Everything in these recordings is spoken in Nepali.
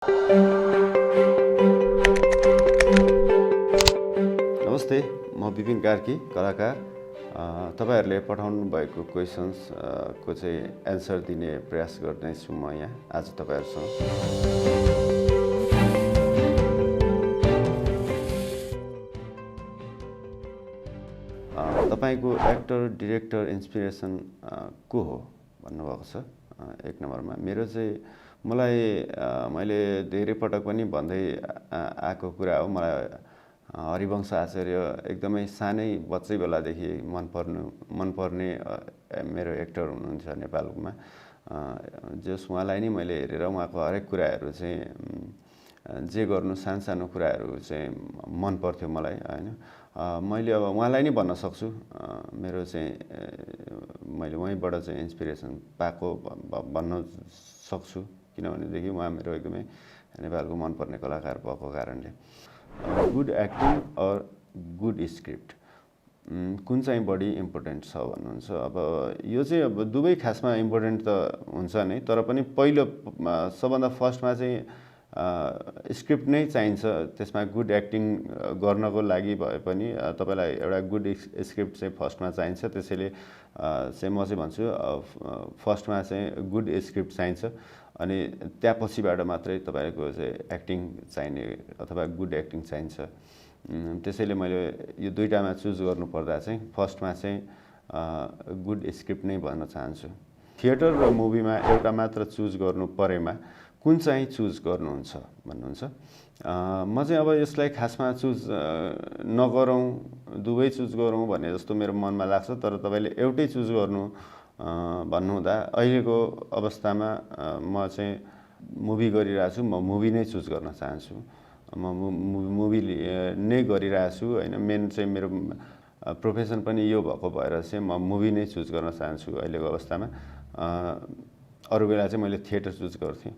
नमस्ते, म बिपिन कार्की कलाकार। तपाईहरुले पठाउनु भएको क्वेशन्स को चाहिँ एन्सर दिने प्रयास गर्दैछु म यहाँ आज तपाईहरुसँग। तपाईको एक्टर डिरेक्टर इन्स्पिरेसन को हो भन्नुभएको छ एक नम्बरमा। मेरो चाहिँ मैले धेरै पटक पनि भन्दै आएको कुरा हो। मलाई हरिवंश आचार्य एकदमै सानै बच्चै बेलादेखि मनपर्ने मेरो एक्टर हुनुहुन्छ नेपालमा। जस उहाँलाई नै मैले हेरेर उहाँको हरेक कुराहरू चाहिँ जे गर्नु सानो कुराहरू चाहिँ मन पर्थ्यो मलाई हैन। मैले अब उहाँलाई नै भन्न सक्छु मेरो चाहिँ मैले उहाँबाट चाहिँ इन्स्पिरेसन पाएको भन्न सक्छु, किनभनेदेखि उहाँ मेरो एकदमै नेपालको मनपर्ने कलाकार भएको कारणले। Good acting or good script कुन चाहिँ बढी इम्पोर्टेन्ट छ भन्नुहुन्छ। अब यो चाहिँ अब दुवै खासमा इम्पोर्टेन्ट त हुन्छ नै, तर पनि पहिलो सबभन्दा फर्स्टमा चाहिँ स्क्रिप्ट नै चाहिन्छ। त्यसमा गुड एक्टिङ गर्नको लागि भए पनि तपाईलाई एउटा गुड स्क्रिप्ट चाहिँ फर्स्टमा चाहिन्छ। त्यसैले चाहिँ म चाहिँ भन्छु फर्स्टमा चाहिँ गुड स्क्रिप्ट चाहिन्छ, अनि त्यसपछिबाट मात्रै तपाईको चाहिँ एक्टिङ चाहिने अथवा गुड एक्टिङ चाहिन्छ। त्यसैले मैले यो दुईटामा चुज गर्नु पर्दा चाहिँ फर्स्टमा चाहिँ गुड स्क्रिप्ट नै भन्न चाहन्छु। थिएटर र मुभीमा एउटा मात्र चुज गर्नु परेमा कुन चाहिँ चुज गर्नुहुन्छ भन्नुहुन्छ। म चाहिँ अब यसलाई खासमा चुज नगरौँ दुवै चुज गरौँ भन्ने जस्तो मेरो मनमा लाग्छ। तर तपाईले एउटै चुज गर्नु भन्नुहुँदा अहिलेको अवस्थामा म चाहिँ मुभी गरिरहेको छु। म मुभी नै चुज गर्न चाहन्छु। म मुभी नै गरिरहेको छु हैन। मेन चाहिँ मेरो प्रोफेसन पनि यो भएको भएर चाहिँ म मुभी नै चुज गर्न चाहन्छु अहिलेको अवस्थामा। अरु बेला चाहिँ मैले थिएटर चुज गर्थेँ,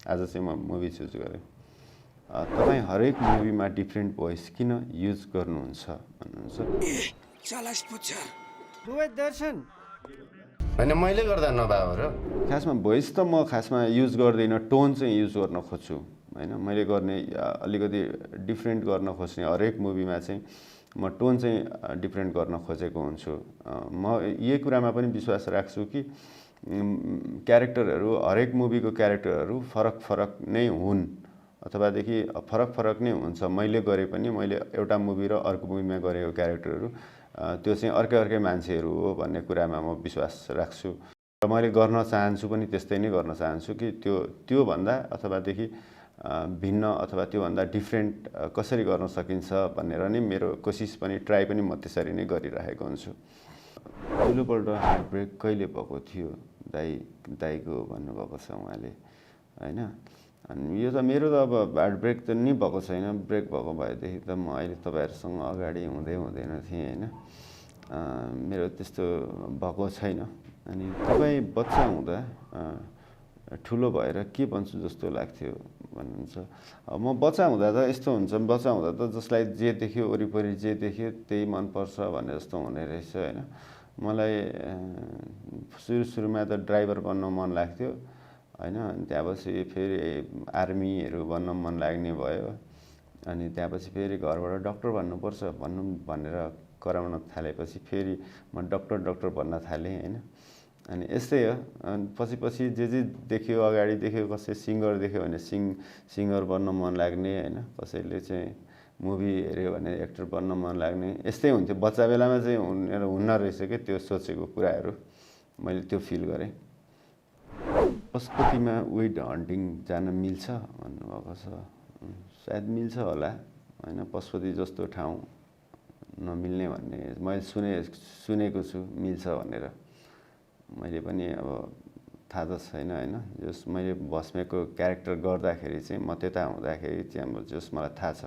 आज चाहिँ म मुभी चुज गरेँ। तपाई हरेक मुभीमा डिफ्रेन्ट भोइस किन युज गर्नुहुन्छ भन्नुहुन्छ। हैन मैले गर्दा नभएको र खासमा भोइस त म खासमा युज गर्दिनँ, टोन चाहिँ युज गर्न खोज्छु हैन। मैले गर्ने अलिकति डिफ्रेन्ट गर्न खोज्ने हरेक मुभीमा चाहिँ म टोन चाहिँ डिफ्रेन्ट गर्न खोजेको हुन्छु। म यही कुरामा पनि विश्वास राख्छु कि क्यारेक्टरहरू हरेक मुभीको क्यारेक्टरहरू फरक नै हुन् अथवादेखि फरक नै हुन्छ। मैले गरे पनि मैले एउटा मुभी र अर्को मुभीमा गरेको क्यारेक्टरहरू त्यो चाहिँ अर्कै मान्छेहरू हो भन्ने कुरामा म विश्वास राख्छु। र मैले गर्न चाहन्छु पनि त्यस्तै नै गर्न चाहन्छु कि त्यो भन्दा अथवादेखि भिन्न अथवा त्यो भन्दा डिफ्रेन्ट कसरी गर्न सकिन्छ भनेर नै मेरो कोसिस पनि ट्राई पनि म त्यसरी नै गरिरहेको हुन्छु। पहिलोपल्ट हार्ट ब्रेक कहिले भएको थियो दाइको भन्नुभएको छ उहाँले हैन। अनि यो त मेरो त अब हार्ट ब्रेक त नि भएको छैन। ब्रेक भएको भएदेखि त म अहिले तपाईहरुसँग अगाडि हुँदैन थिएँ हैन। मेरो त्यस्तो भएको छैन। अनि तपाई बच्चा हुँदा ठुलो भएर के बन्छु जस्तो लाग्थ्यो भन्नुहुन्छ। म बच्चा हुँदा त यस्तो हुन्छ, बच्चा हुँदा त जसलाई जे देख्यो वरिपरि जे देख्यो त्यही मन पर्छ भन्ने जस्तो हुने रहेछ हैन। मलाई सुरुमा त ड्राइभर बन्न मन लाग्थ्यो हैन। अनि त्यसपछि फेरि आर्मीहरू बन्न मन लाग्ने भयो। अनि त्यसपछि फेरि घरबाट डाक्टर बन्नुपर्छ भनेर कराउन थालेपछि फेरि म डाक्टर बन्न थालेँ हैन। अनि यस्तै हो। अनि पछि जे देख्यो अगाडि देख्यो, कसै सिङ्गर देख्यो भने सिङ्गर बन्न मन लाग्ने हैन। कसैले चाहिँ मुभी हेर्यो भने एक्टर बन्न मन लाग्ने, यस्तै हुन्थ्यो। बच्चा बेलामा चाहिँ हुन्न रहेछ के त्यो सोचेको कुराहरू मैले त्यो फिल गरेँ। पशुपतिमा वेड हन्टिङ जान मिल्छ भन्नुभएको छ। सायद मिल्छ होला हैन। पशुपति जस्तो ठाउँ नमिल्ने भन्ने मैले सुनेको छु मिल्छ भनेर। मैले पनि अब थाहा त छैन हैन। जस मैले भस्मेको क्यारेक्टर गर्दाखेरि चाहिँ म त्यता हुँदाखेरि चाहिँ जस मलाई थाहा छ।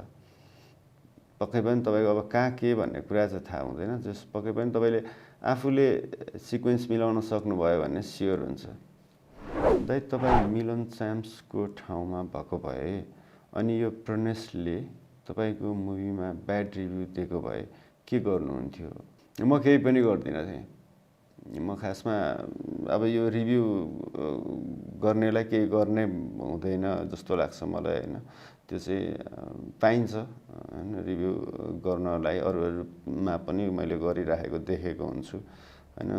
पक्कै पनि तपाईको अब कहाँ के भन्ने कुरा चाहिँ थाहा हुँदैन। जस पक्कै पनि तपाईले आफूले सिक्वेन्स मिलाउन सक्नुभयो भने स्योर हुन्छ। दाइ तपाई मिलन च्याम्प्सको ठाउँमा भएको भए अनि यो प्रनेसले तपाईको मुभीमा ब्याड रिभ्यू दिएको भए के गर्नुहुन्थ्यो। म केही पनि गर्दिनँ थिएँ। म खासमा अब यो रिभ्यू गर्नेलाई केही गर्ने हुँदैन जस्तो लाग्छ मलाई होइन। त्यो चाहिँ पाइन्छ होइन, रिभ्यू गर्नलाई अरूहरूमा पनि मैले गरिराखेको देखेको हुन्छु होइन।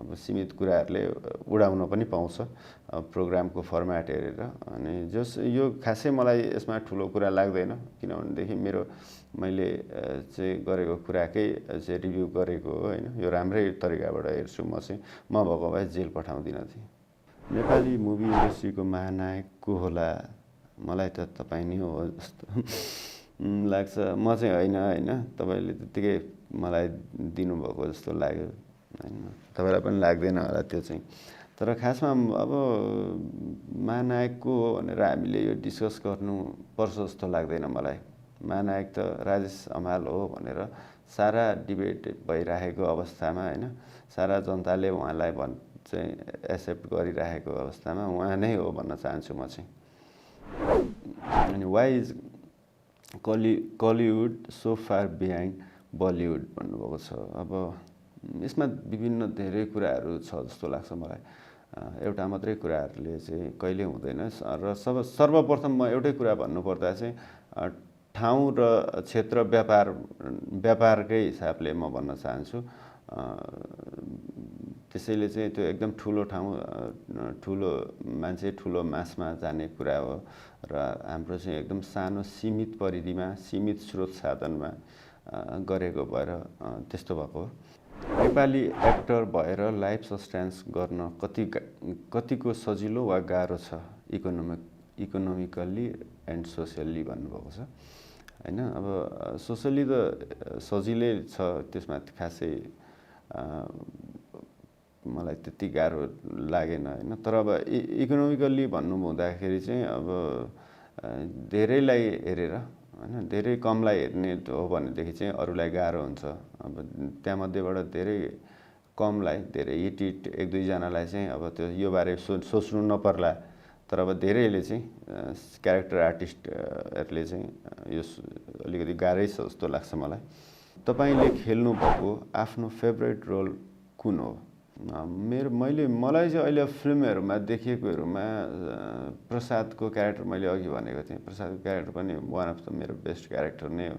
अब सीमित कुराहरूले उडाउन पनि पाउँछ प्रोग्रामको फर्मेट हेरेर। अनि यो खासै मलाई यसमा ठुलो कुरा लाग्दैन, किनभनेदेखि मैले चाहिँ गरेको कुराकै चाहिँ रिभ्यू गरेको हो होइन। यो राम्रै तरिकाबाट हेर्छु म चाहिँ। म भएको भए जेल पठाउँदिनँ थिएँ। नेपाली मुभी इन्डस्ट्रीको महानायक को होला? मलाई त तपाईँ नै हो जस्तो लाग्छ। म चाहिँ होइन होइन, तपाईँले त्यत्तिकै मलाई दिनुभएको जस्तो लाग्यो होइन। तपाईँलाई पनि लाग्दैन होला त्यो चाहिँ। तर खासमा अब महानायक को हो भनेर हामीले यो डिस्कस गर्नुपर्छ जस्तो लाग्दैन मलाई। महानायक त राजेश हमाल हो भनेर सारा डिबेट भइरहेको अवस्थामा होइन, सारा जनताले उहाँलाई चाहिँ एक्सेप्ट गरिरहेको अवस्थामा उहाँ नै हो भन्न चाहन्छु म चाहिँ। अनि why is Kollywood so far behind Bollywood भन्नुभएको छ। अब यसमा विभिन्न धेरै कुराहरू छ जस्तो लाग्छ मलाई। एउटा मात्रै कुराहरूले चाहिँ कहिले हुँदैन। र सर्वप्रथम म एउटै कुरा भन्नुपर्दा चाहिँ ठाउँ र क्षेत्र व्यापारकै हिसाबले म भन्न चाहन्छु। त्यसैले चाहिँ त्यो एकदम ठुलो ठाउँ, ठुलो मान्छे, ठुलो मासमा जाने कुरा हो र हाम्रो चाहिँ एकदम सानो सीमित परिधिमा, सीमित स्रोत साधनमा गरेको भएर त्यस्तो भएको हो। नेपाली एक्टर भएर लाइफ सस्टेन्स गर्न कतिको सजिलो वा गाह्रो छ इकोनोमिकल्ली एन्ड सोसियल्ली भन्नुभएको छ होइन। अब सोसियली त सजिलै छ, त्यसमा खासै मलाई त्यति गाह्रो लागेन होइन। तर अब इकोनोमिकल्ली भन्नु हुँदाखेरि चाहिँ अब धेरैलाई हेरेर होइन, धेरै कमलाई हेर्ने हो भनेदेखि चाहिँ अरूलाई गाह्रो हुन्छ। अब त्यहाँमध्येबाट धेरै कमलाई, धेरै हिट एक दुईजनालाई चाहिँ अब त्यो यो बारे सोच्नु नपर्ला। तर अब धेरैले चाहिँ क्यारेक्टर आर्टिस्टहरूले चाहिँ यो अलिकति गाह्रै छ जस्तो लाग्छ मलाई। तपाईँले खेल्नुभएको आफ्नो फेभरेट रोल कुन हो? मलाई चाहिँ अहिले फिल्महरूमा देखिएकोहरूमा प्रसादको क्यारेक्टर मैले अघि भनेको थिएँ। प्रसादको क्यारेक्टर पनि वान अफ द मेरो बेस्ट क्यारेक्टर नै हो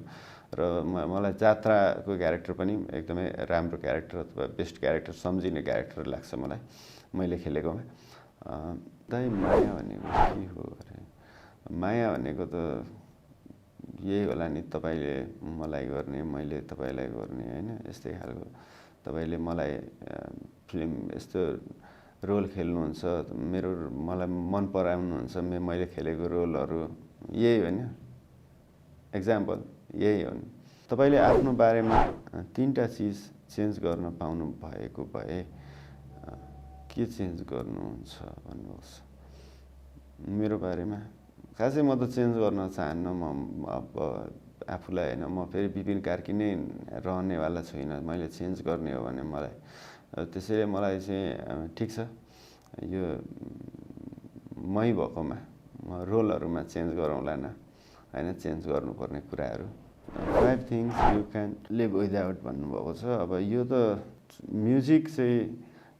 र मलाई जात्राको क्यारेक्टर पनि एकदमै राम्रो क्यारेक्टर अथवा बेस्ट क्यारेक्टर सम्झिने क्यारेक्टर लाग्छ मलाई मैले खेलेकोमा। दाइ माया भनेको के हो अरे? माया भनेको त यही होला नि, तपाईँले मलाई गर्ने, मैले तपाईँलाई गर्ने होइन, यस्तै खालको। तपाईँले मलाई फिल्म यस्तो रोल खेल्नुहुन्छ, मलाई मन पराउनुहुन्छ, मैले खेलेको रोलहरू यही होइन, एक्जाम्पल यही हो नि। तपाईँले आफ्नो बारेमा 3टा चिज चेन्ज गर्न पाउनु भएको भए के चेन्ज गर्नुहुन्छ भन्नुहोस्? मेरो बारेमा खासै म त चेन्ज गर्न चाहन्न। म अब आफूलाई होइन, म फेरि बिपिन कार्की नै रहनेवाला छुइनँ। मैले चेन्ज गर्ने हो भने मलाई, त्यसैले मलाई चाहिँ ठिक छ यो मै भएकोमा रोलहरूमा चेन्ज गरौँला न होइन, चेन्ज गर्नुपर्ने कुराहरू। 5 things you can live without भन्नुभएको छ। अब यो त म्युजिक चाहिँ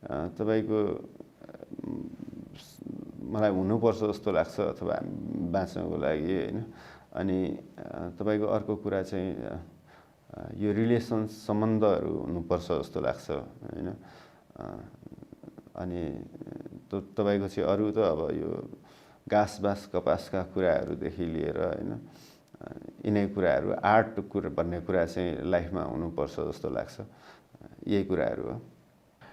तपाईँको मलाई हुनुपर्छ जस्तो लाग्छ अथवा बाँच्नको लागि होइन। अनि तपाईँको अर्को कुरा चाहिँ यो सम्बन्धहरू हुनुपर्छ जस्तो लाग्छ होइन। अनि तपाईँको चाहिँ अरू त अब यो घाँसबास कपासका कुराहरूदेखि लिएर होइन, यिनै कुराहरू, आर्ट भन्ने कुरा चाहिँ लाइफमा हुनुपर्छ जस्तो लाग्छ। यही कुराहरू हो।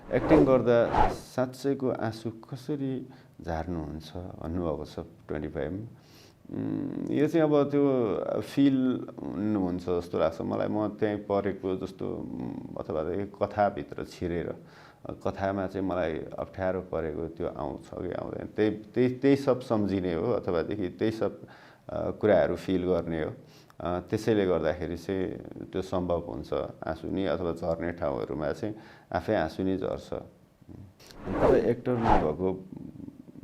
एक्टिङ गर्दा साँच्चैको आँसु कसरी झार्नुहुन्छ भन्नुभएको छ 25। यो चाहिँ अब त्यो फिल हुन्छ जस्तो लाग्छ मलाई। म त्यहीँ परेको जस्तो अथवा कथाभित्र छिरेर कथामा चाहिँ मलाई अप्ठ्यारो परेको त्यो आउँछ कि आउँदैन, त्यही सब सम्झिने हो अथवादेखि त्यही सब कुराहरू फिल गर्ने हो। त्यसैले गर्दाखेरि चाहिँ त्यो सम्भव हुन्छ आँसु नि, अथवा झर्ने ठाउँहरूमा चाहिँ आफै आँसु नै झर्छ। तपाईँ एक्टर नभएको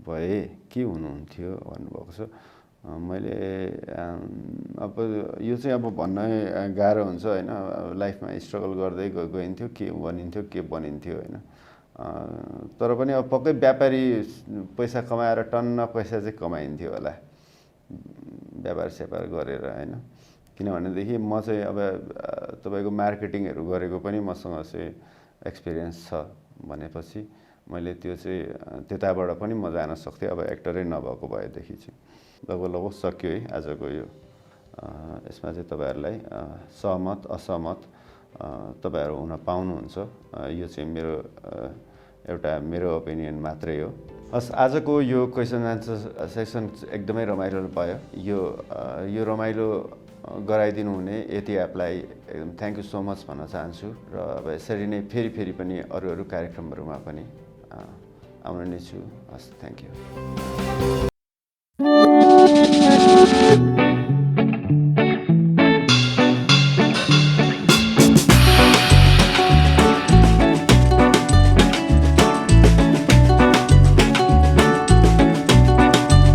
भए के हुनुहुन्थ्यो भन्नुभएको छ। मैले अब यो चाहिँ अब भन्न गाह्रो हुन्छ होइन। लाइफमा स्ट्रगल गर्दै गइन्थ्यो, के बनिन्थ्यो के बनिन्थ्यो होइन। तर पनि अब पक्कै व्यापारी पैसा कमाएर टन्न पैसा चाहिँ कमाइन्थ्यो होला व्यापार स्यापार गरेर होइन। किनभनेदेखि म चाहिँ अब तपाईँको मार्केटिङहरू गरेको पनि मसँग चाहिँ एक्सपिरियन्स छ भनेपछि मैले त्यो चाहिँ त्यताबाट पनि म जान सक्थेँ। अब एक्टरै नभएको भएदेखि चाहिँ लगभग सक्यो है आजको यो यसमा चाहिँ तपाईँहरूलाई सहमत असहमत तपाईँहरू हुन पाउनुहुन्छ। यो चाहिँ मेरो ओपिनियन मात्रै हो। हस्, आजको यो क्वेसन आन्सर सेक्सन एकदमै रमाइलो भयो। यो रमाइलो गराइदिनु हुने यति एपलाई एकदम थ्याङ्क यू सो मच भन्न चाहन्छु। र अब यसरी नै फेरि पनि अरू कार्यक्रमहरूमा पनि आउने नै छु। हस्, थ्याङ्क यू।